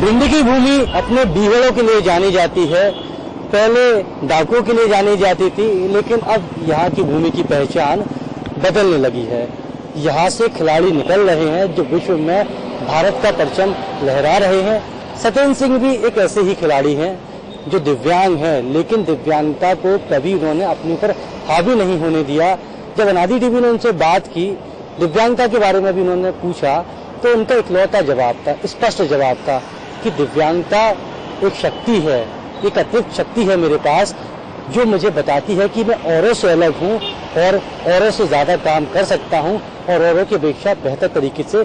भिंड की भूमि अपने बीहड़ों के लिए जानी जाती है। पहले डाकुओं के लिए जानी जाती थी, लेकिन अब यहाँ की भूमि की पहचान बदलने लगी है। यहाँ से खिलाड़ी निकल रहे हैं जो विश्व में भारत का परचम लहरा रहे हैं। सत्येंद्र सिंह भी एक ऐसे ही खिलाड़ी हैं जो दिव्यांग हैं, लेकिन दिव्यांगता को कभी उन्होंने अपने ऊपर हावी नहीं होने दिया। जब अनादि टीवी ने उनसे बात की, दिव्यांगता के बारे में भी उन्होंने पूछा, तो उनका इकलौता जवाब था, स्पष्ट जवाब था कि दिव्यांगता एक शक्ति है, एक अतिरिक्त शक्ति है मेरे पास, जो मुझे बताती है कि मैं औरों से अलग हूँ और औरों से ज्यादा काम कर सकता हूँ और औरों की अपेक्षा बेहतर तरीके से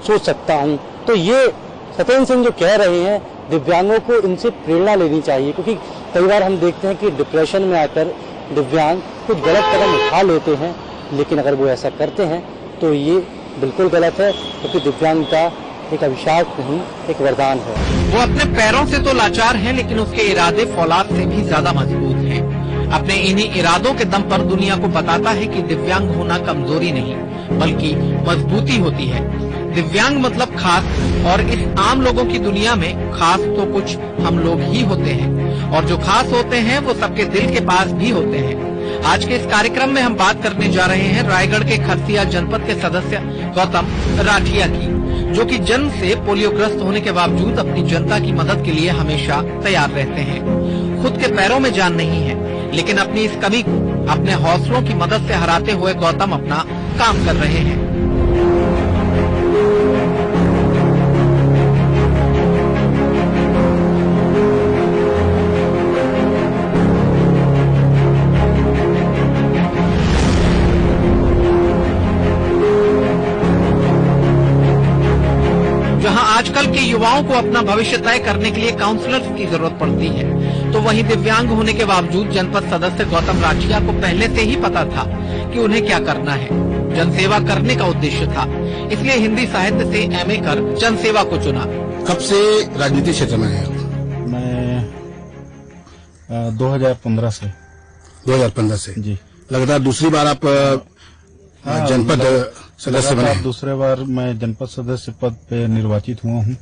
सोच सकता हूँ। तो ये सत्येंद्र सिंह जो कह रहे हैं, दिव्यांगों को इनसे प्रेरणा लेनी चाहिए, क्योंकि कई बार हम देखते हैं कि डिप्रेशन में आकर दिव्यांग कुछ गलत कदम उठा लेते हैं, लेकिन अगर वो ऐसा करते हैं तो ये बिल्कुल गलत है, क्योंकि दिव्यांगता एक अभिशाप नहीं, एक वरदान है। वो अपने पैरों से तो लाचार हैं, लेकिन उसके इरादे फौलाद से भी ज्यादा मजबूत हैं। अपने इन्हीं इरादों के दम पर दुनिया को बताता है कि दिव्यांग होना कमजोरी नहीं बल्कि मजबूती होती है। दिव्यांग मतलब खास, और इस आम लोगों की दुनिया में खास तो कुछ हम लोग ही होते हैं, और जो खास होते हैं वो सबके दिल के पास भी होते हैं। आज के इस कार्यक्रम में हम बात करने जा रहे हैं रायगढ़ के खरसिया जनपद के सदस्य गौतम राठिया की, जो कि जन्म से पोलियोग्रस्त होने के बावजूद अपनी जनता की मदद के लिए हमेशा तैयार रहते हैं। खुद के पैरों में जान नहीं है, लेकिन अपनी इस कमी को अपने हौसलों की मदद से हराते हुए गौतम अपना काम कर रहे हैं। जहां आजकल के युवाओं को अपना भविष्य तय करने के लिए काउंसलर्स की जरूरत पड़ती है, तो वहीं दिव्यांग होने के बावजूद जनपद सदस्य गौतम राठिया को पहले से ही पता था कि उन्हें क्या करना है। जनसेवा करने का उद्देश्य था, इसलिए हिंदी साहित्य से एमए कर जनसेवा को चुना। कब से राजनीतिक क्षेत्र में हैं? मैं 2015 से। 2015 से जी। लगातार दूसरी बार आप जनपद सदस्य बने? दूसरे बार मैं जनपद सदस्य पद पे निर्वाचित हुआ हूँ।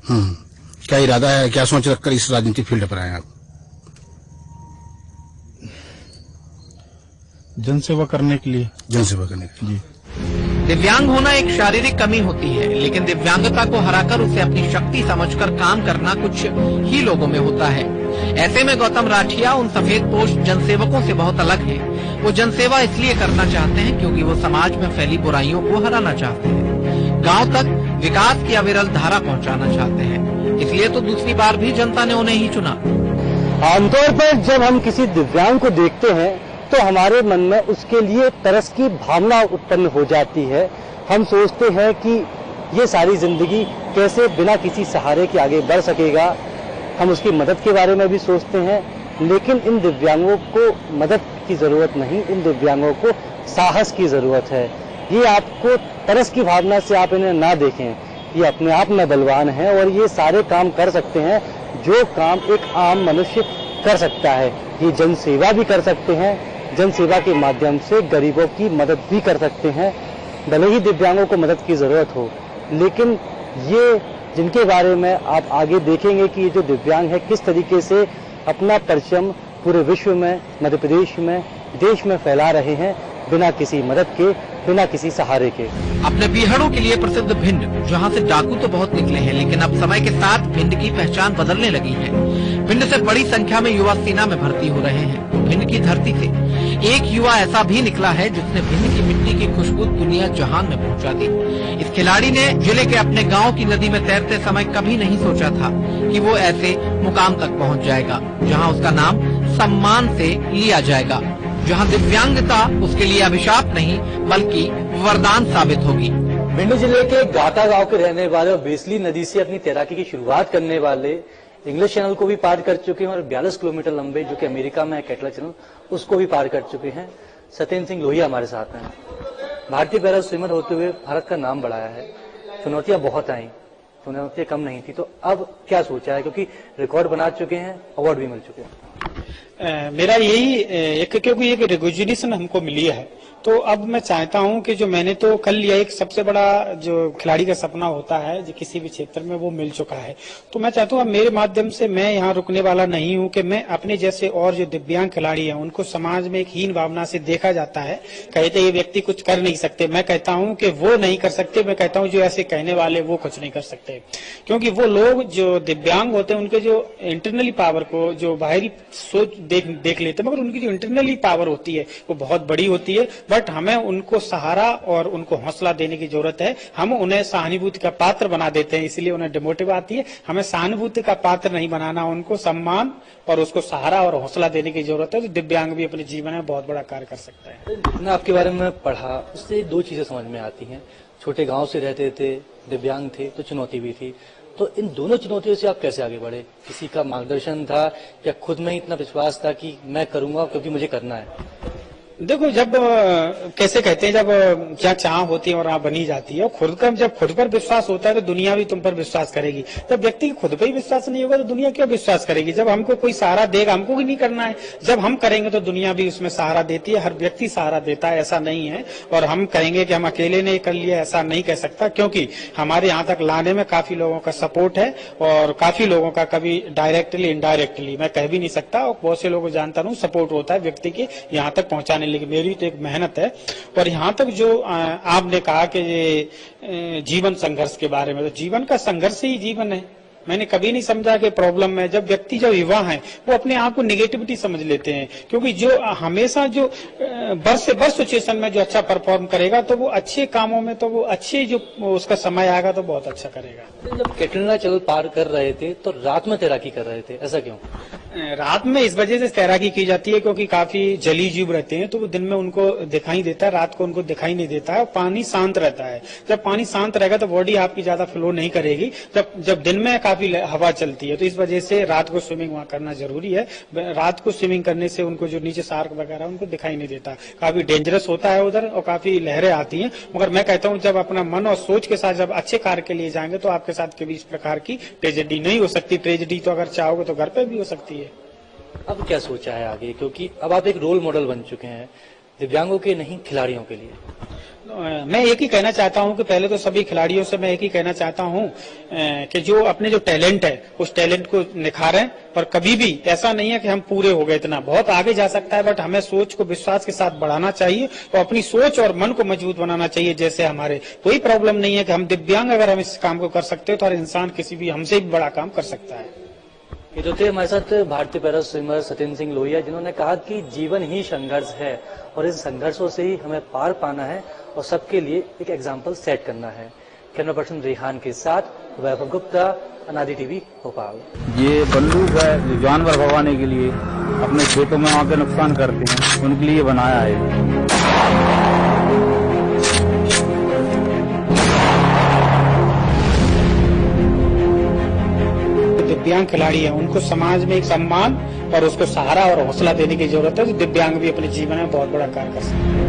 क्या इरादा है, क्या सोच रखकर इस राजनीतिक फील्ड पर आए आप? जनसेवा करने के लिए। जनसेवा करने के लिए। जी। दिव्यांग होना एक शारीरिक कमी होती है, लेकिन दिव्यांगता को हराकर उसे अपनी शक्ति समझकर काम करना कुछ ही लोगों में होता है। ऐसे में गौतम राठिया उन सफेदपोश जनसेवकों से बहुत अलग हैं। वो जनसेवा इसलिए करना चाहते हैं क्योंकि वो समाज में फैली बुराइयों को हराना चाहते हैं, गांव तक विकास की अविरल धारा पहुंचाना चाहते हैं। इसलिए तो दूसरी बार भी जनता ने उन्हें ही चुना। आमतौर पर जब हम किसी दिव्यांग को देखते हैं तो हमारे मन में उसके लिए तरस की भावना उत्पन्न हो जाती है। हम सोचते हैं कि ये सारी जिंदगी कैसे बिना किसी सहारे के आगे बढ़ सकेगा। हम उसकी मदद के बारे में भी सोचते हैं, लेकिन इन दिव्यांगों को मदद की जरूरत नहीं, इन दिव्यांगों को साहस की जरूरत है। ये आपको तरस की भावना से आप इन्हें ना देखें, ये अपने आप में बलवान हैं और ये सारे काम कर सकते हैं जो काम एक आम मनुष्य कर सकता है। ये जनसेवा भी कर सकते हैं, जनसेवा के माध्यम से गरीबों की मदद भी कर सकते हैं। भले ही दिव्यांगों को मदद की जरूरत हो, लेकिन ये जिनके बारे में आप आगे देखेंगे कि ये जो दिव्यांग है किस तरीके से अपना परचम पूरे विश्व में, मध्य प्रदेश में, देश में फैला रहे हैं, बिना किसी मदद के, बिना किसी सहारे के। अपने बीहड़ों के लिए प्रसिद्ध भिंड, जहां से डाकू तो बहुत निकले हैं, लेकिन अब समय के साथ भिंड की पहचान बदलने लगी है। भिंड से बड़ी संख्या में युवा सेना में भर्ती हो रहे हैं। भिंड की धरती से एक युवा ऐसा भी निकला है जिसने भिंड की मिट्टी की खुशबू दुनिया जहान में पहुंचा दी। इस खिलाड़ी ने जिले के अपने गांव की नदी में तैरते समय कभी नहीं सोचा था कि वो ऐसे मुकाम तक पहुंच जाएगा, जहां उसका नाम सम्मान से लिया जाएगा, जहां दिव्यांगता उसके लिए अभिशाप नहीं बल्कि वरदान साबित होगी। भिंड जिले के गाता गांव के रहने वाले और बेसली नदी से अपनी तैराकी की शुरुआत करने वाले इंग्लिश चैनल को भी पार कर चुके हैं और 42 किलोमीटर लंबे जो कि अमेरिका में है कैटला चैनल, उसको भी पार कर चुके हैं। सत्येंद्र सिंह लोहिया हमारे साथ हैं। भारतीय पैरा स्विमर होते हुए भारत का नाम बढ़ाया है। चुनौतियां बहुत आई, चुनौतियां कम नहीं थी, तो अब क्या सोचा है, क्योंकि रिकॉर्ड बना चुके हैं, अवार्ड भी मिल चुके हैं? मेरा यही एक, क्योंकि एक रेगुलेशन हमको मिली है, तो अब मैं चाहता हूं कि जो मैंने तो कल लिया, एक सबसे बड़ा जो खिलाड़ी का सपना होता है जो किसी भी क्षेत्र में, वो मिल चुका है। तो मैं चाहता हूं अब मेरे माध्यम से मैं यहाँ रुकने वाला नहीं हूं कि मैं अपने जैसे और जो दिव्यांग खिलाड़ी हैं उनको समाज में एक हीन भावना से देखा जाता है, कहते ये व्यक्ति कुछ कर नहीं सकते। मैं कहता हूं कि वो नहीं कर सकते, मैं कहता हूं जो ऐसे कहने वाले वो कुछ नहीं कर सकते, क्योंकि वो लोग जो दिव्यांग होते हैं उनके जो इंटरनली पावर को जो बाहरी सोच देख लेते हैं, मगर उनकी जो इंटरनली पावर होती है वो बहुत बड़ी होती है। बट हमें उनको सहारा और उनको हौसला देने की जरूरत है। हम उन्हें सहानुभूति का पात्र बना देते हैं, इसलिए उन्हें डिमोटिव आती है। हमें सहानुभूति का पात्र नहीं बनाना, उनको सम्मान और उसको सहारा और हौसला देने की जरूरत है। तो दिव्यांग भी अपने जीवन में बहुत बड़ा कार्य कर सकता है। जितना आपके बारे में पढ़ा उससे दो चीजें समझ में आती हैं। छोटे गांव से रहते थे, दिव्यांग थे, तो चुनौती भी थी। तो इन दोनों चुनौतियों से आप कैसे आगे बढ़े? किसी का मार्गदर्शन था या खुद में इतना विश्वास था कि मैं करूंगा क्योंकि मुझे करना है? देखो, जब कैसे कहते हैं, जब क्या चाह होती है और आप बनी जाती है, और जब खुद पर विश्वास होता है तो दुनिया भी तुम पर विश्वास करेगी। जब व्यक्ति को खुद पर ही विश्वास नहीं होगा तो दुनिया क्यों विश्वास करेगी? जब हमको कोई सहारा देगा, हमको भी नहीं करना है, जब हम करेंगे तो दुनिया भी उसमें सहारा देती है। हर व्यक्ति सहारा देता है, ऐसा नहीं है। और हम कहेंगे कि हम अकेले ने कर लिया, ऐसा नहीं कह सकता, क्योंकि हमारे यहाँ तक लाने में काफी लोगों का सपोर्ट है और काफी लोगों का, कभी डायरेक्टली इनडायरेक्टली मैं कह भी नहीं सकता, और बहुत से लोगों को जानता हूँ, सपोर्ट होता है व्यक्ति के यहाँ तक पहुंचाने। लेकिन मेरी तो एक मेहनत है। और यहाँ तक जो आपने कहा कि ये जीवन संघर्ष के बारे में, तो जीवन का संघर्ष ही जीवन है। मैंने कभी नहीं समझा कि प्रॉब्लम में जब व्यक्ति, जब युवा है, वो अपने आप को निगेटिविटी समझ लेते हैं, क्योंकि जो हमेशा जो वर्ष से वर्ष सिचुएशन में जो अच्छा परफॉर्म करेगा तो वो अच्छे कामों में, तो वो अच्छे जो उसका समय आएगा तो बहुत अच्छा करेगा। जब कैटरीना चैनल पार कर रहे थे तो रात में तैराकी कर रहे थे, ऐसा क्यों? रात में इस वजह से तैराकी की जाती है क्योंकि काफी जली जीव रहते हैं, तो वो दिन में उनको दिखाई देता है, रात को उनको दिखाई नहीं देता है। पानी शांत रहता है, जब पानी शांत रहेगा तो बॉडी आपकी ज्यादा फ्लो नहीं करेगी। जब दिन में काफी हवा चलती है, तो इस वजह से रात को स्विमिंग वहां करना जरूरी है। रात को स्विमिंग करने से उनको जो नीचे शार्क वगैरह उनको दिखाई नहीं देता, काफी डेंजरस होता है उधर और काफी लहरें आती हैं। मगर मैं कहता हूँ जब अपना मन और सोच के साथ जब अच्छे कार्य के लिए जाएंगे तो आपके साथ कभी इस प्रकार की ट्रेजेडी नहीं हो सकती। ट्रेजेडी तो अगर चाहोगे तो घर पे भी हो सकती है। अब क्या सोचा है आगे, क्योंकि अब आप एक रोल मॉडल बन चुके हैं दिव्यांगों के नहीं, खिलाड़ियों के लिए? मैं एक ही कहना चाहता हूं कि पहले तो सभी खिलाड़ियों से मैं एक ही कहना चाहता हूं कि जो अपने जो टैलेंट है उस टैलेंट को निखारें। पर कभी भी ऐसा नहीं है कि हम पूरे हो गए, इतना बहुत आगे जा सकता है, बट हमें सोच को विश्वास के साथ बढ़ाना चाहिए और अपनी सोच और मन को मजबूत बनाना चाहिए। जैसे हमारे कोई प्रॉब्लम नहीं है कि हम दिव्यांग, अगर हम इस काम को कर सकते हो तो हर इंसान किसी भी हमसे भी बड़ा काम कर सकता है। ये तो थे हमारे साथ भारतीय पैरा स्विमर सत्येंद्र सिंह लोहिया, जिन्होंने कहा कि जीवन ही संघर्ष है और इन संघर्षों से ही हमें पार पाना है और सबके लिए एक एग्जाम्पल सेट करना है। कैमरा पर्सन रेहान के साथ वैभव गुप्ता, अनादि टीवी भोपाल। ये बंदूक है जो जानवर भगाने के लिए अपने खेतों में आके नुकसान करते हैं, उनके लिए बनाया है। दिव्यांग खिलाड़ी है उनको समाज में एक सम्मान और उसको सहारा और हौसला देने की जरूरत है। तो दिव्यांग भी अपने जीवन में बहुत बड़ा कार्य कर सकते हैं।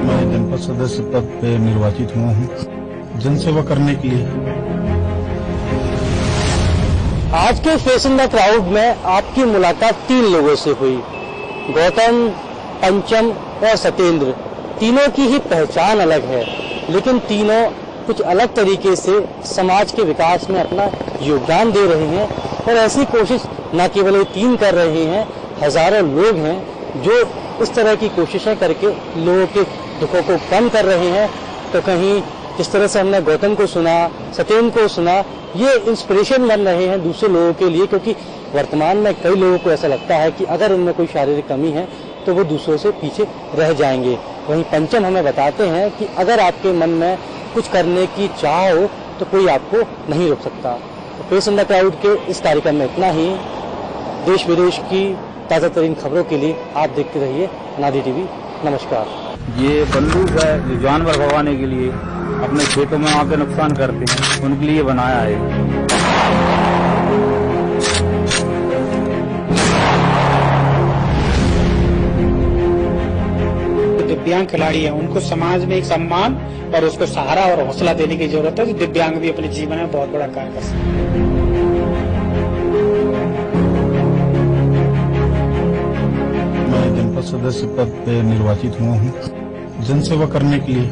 मैं जनपद सदस्य पद पे निर्वाचित हुआ हूँ जनसेवा करने के लिए। आज के फेसिंग द क्राउड में आपकी मुलाकात 3 लोगों से हुई, गौतम, पंचम और सत्येंद्र। तीनों की ही पहचान अलग है, लेकिन तीनों कुछ अलग तरीके से समाज के विकास में अपना योगदान दे रहे हैं। और ऐसी कोशिश न केवल ये 3 कर रहे हैं, हजारों लोग हैं जो इस तरह की कोशिशें करके लोगों के दुखों को कम कर रहे हैं। तो कहीं जिस तरह से हमने गौतम को सुना, सत्येंद्र को सुना, ये इंस्पिरेशन बन रहे हैं दूसरे लोगों के लिए, क्योंकि वर्तमान में कई लोगों को ऐसा लगता है कि अगर उनमें कोई शारीरिक कमी है तो वो दूसरों से पीछे रह जाएंगे। वहीं पंचम हमें बताते हैं कि अगर आपके मन में कुछ करने की चाह हो तो कोई आपको नहीं रोक सकता। तो फेस इन द क्राउड के इस कार्यक्रम में इतना ही। देश विदेश की ताज़ा तरीन खबरों के लिए आप देखते रहिए अनादि टीवी। नमस्कार। ये बंदूक है जो जानवर भगाने के लिए अपने खेतों में आके नुकसान करते हैं, उनके लिए बनाया है। दिव्यांग खिलाड़ी हैं उनको समाज में एक सम्मान और उसको सहारा और हौसला देने की जरूरत है। तो दिव्यांग भी अपने जीवन में बहुत बड़ा कार्य कर सकते हैं। मैं जनपद सदस्य पद पे निर्वाचित हुआ हूँ जनसेवा करने के लिए।